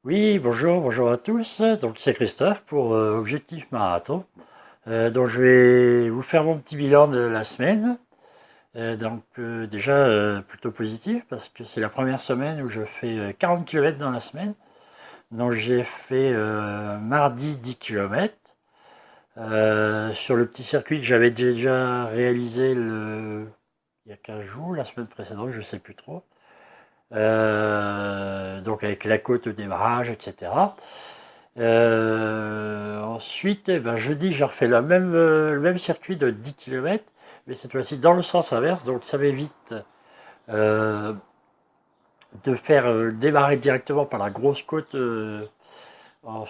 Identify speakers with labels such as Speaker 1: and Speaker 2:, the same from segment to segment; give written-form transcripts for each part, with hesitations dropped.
Speaker 1: Oui, bonjour à tous. Donc c'est Christophe pour Objectif Marathon. Donc je vais vous faire mon petit bilan de la semaine. Déjà plutôt positif parce que c'est la première semaine où je fais 40 km dans la semaine. Donc j'ai fait mardi 10 km. Sur le petit circuit que j'avais déjà réalisé il y a 15 jours, la semaine précédente, je sais plus trop. Donc avec la côte au démarrage, etc. Ensuite, jeudi, j'ai refait le même circuit de 10 km, mais cette fois-ci dans le sens inverse, donc ça m'évite euh, de faire démarrer directement par la grosse côte en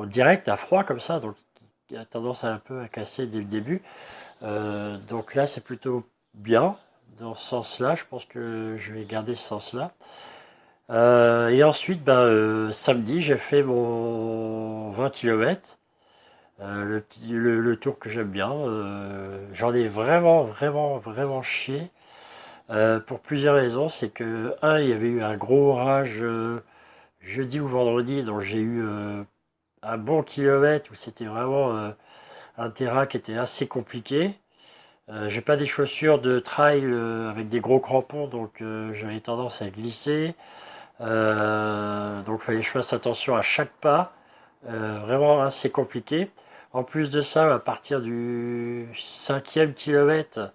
Speaker 1: direct, à froid comme ça, donc qui a tendance un peu à casser dès le début. Donc là, c'est plutôt bien dans ce sens-là, je pense que je vais garder ce sens-là. Et ensuite, samedi, j'ai fait mon 20 km. Le tour que j'aime bien. J'en ai vraiment chié. Pour plusieurs raisons. C'est que, il y avait eu un gros orage jeudi ou vendredi, donc j'ai eu un bon kilomètre où c'était vraiment un terrain qui était assez compliqué. J'ai pas des chaussures de trail avec des gros crampons, donc j'avais tendance à glisser. Donc il fallait que je fasse attention à chaque pas. Vraiment assez compliqué. En plus de ça, à partir du cinquième kilomètre,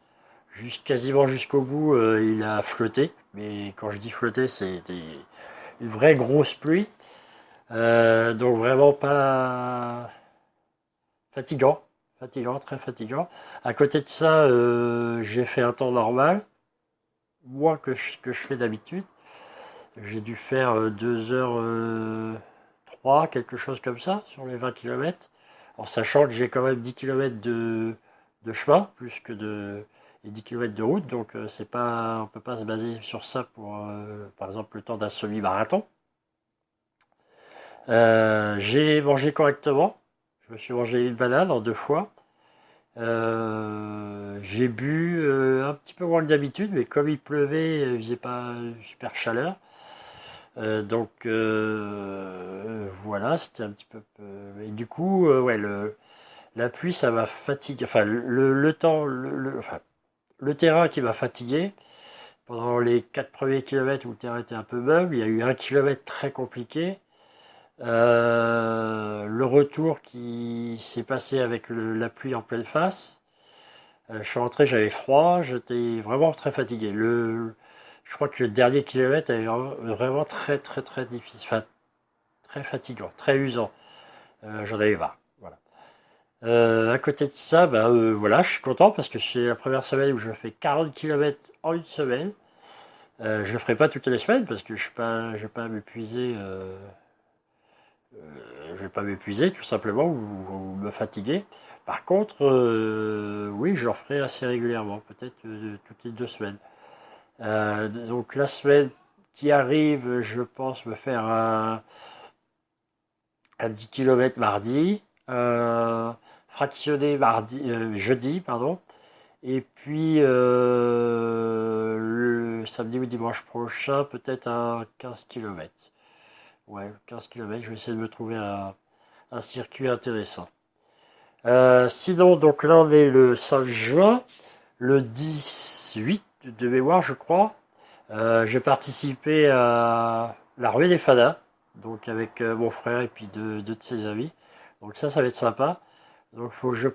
Speaker 1: quasiment jusqu'au bout, il a flotté. Mais quand je dis flotté, c'était une vraie grosse pluie. Donc vraiment pas fatigant. Fatigant, très fatigant. À côté de ça, j'ai fait un temps normal, moins que je fais d'habitude. J'ai dû faire 2h03, quelque chose comme ça, sur les 20 km. En sachant que j'ai quand même 10 km de chemin, plus que et 10 km de route. Donc c'est pas, on peut pas se baser sur ça pour, par exemple, le temps d'un semi-marathon. J'ai mangé correctement. Je me suis mangé une banane en deux fois. J'ai bu un petit peu moins que d'habitude, mais comme il pleuvait, il faisait pas super chaleur. Voilà, c'était un petit peu. Et du coup, ouais, la pluie, ça m'a fatigué. Enfin, le temps, enfin, le terrain qui m'a fatigué. Pendant les 4 premiers kilomètres où le terrain était un peu meuble, il y a eu un kilomètre très compliqué. Le retour qui s'est passé avec la pluie en pleine face. Je suis rentré, j'avais froid, j'étais vraiment très fatigué. Je crois que le dernier kilomètre est vraiment très difficile, enfin, très fatigant, très usant. J'en avais marre. Voilà. À côté de ça, voilà, je suis content parce que c'est la première semaine où je fais 40 km en une semaine. Je le ferai pas toutes les semaines parce que je vais pas m'épuiser, je vais pas m'épuiser tout simplement ou me fatiguer. Par contre, oui, je le ferai assez régulièrement, peut-être toutes les 2 semaines. Donc la semaine qui arrive, je pense me faire un 10 km mardi, fractionné jeudi, pardon, et puis le samedi ou dimanche prochain, peut-être un 15 km. Ouais, 15 km, je vais essayer de me trouver un circuit intéressant. Sinon, donc là on est le 5 juin, le 18 de mémoire, je crois. J'ai participé à la ruée des fadas, donc avec mon frère et puis deux de ses amis. Donc ça va être sympa. Donc faut que je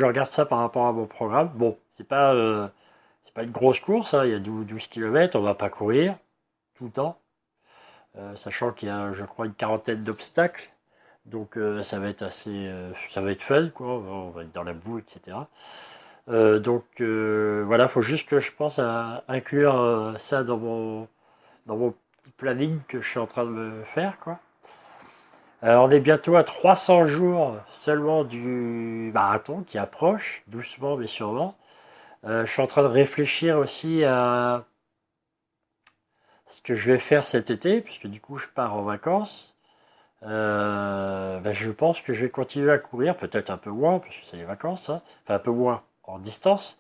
Speaker 1: regarde ça par rapport à mon programme. Bon, c'est pas une grosse course, hein, il y a 12 km, on va pas courir tout le temps, sachant qu'il y a, je crois, une quarantaine d'obstacles. Donc ça va être fun, quoi. On va être dans la boue, etc. Voilà, faut juste que je pense à inclure ça dans mon petit planning que je suis en train de me faire, quoi. On est bientôt à 300 jours seulement du marathon qui approche, doucement mais sûrement. Je suis en train de réfléchir aussi à ce que je vais faire cet été, puisque du coup je pars en vacances. Je pense que je vais continuer à courir, peut-être un peu moins, parce que c'est les vacances, hein. Enfin un peu moins en distance.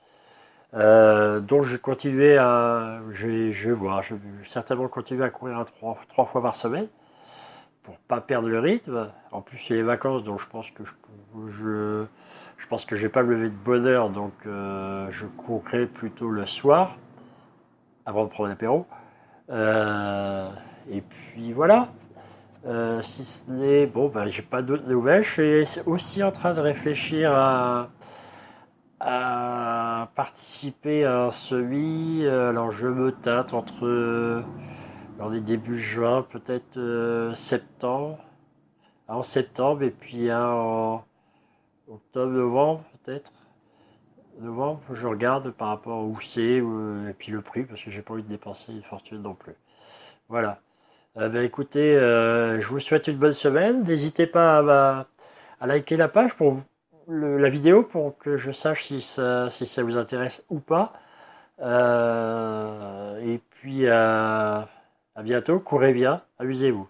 Speaker 1: Donc je vais voir, je vais certainement continuer à courir trois fois par semaine. pour pas perdre le rythme. En plus, c'est les vacances, donc je pense que je pense que je vais pas me lever de bonne heure, donc je courrai plutôt le soir avant de prendre l'apéro. Euh, et puis voilà. Si ce n'est bon, ben, j'ai pas d'autres nouvelles. Je suis aussi en train de réfléchir à participer à un semi. Alors je me tâte entre dans les débuts juin, peut-être septembre, en septembre et puis un en octobre, novembre peut-être. Novembre, je regarde par rapport où c'est et puis le prix parce que j'ai pas envie de dépenser une fortune non plus. Voilà. Ben, écoutez, je vous souhaite une bonne semaine. N'hésitez pas à liker la page pour la vidéo pour que je sache si ça vous intéresse ou pas. Et puis à bientôt. Courez bien, amusez-vous.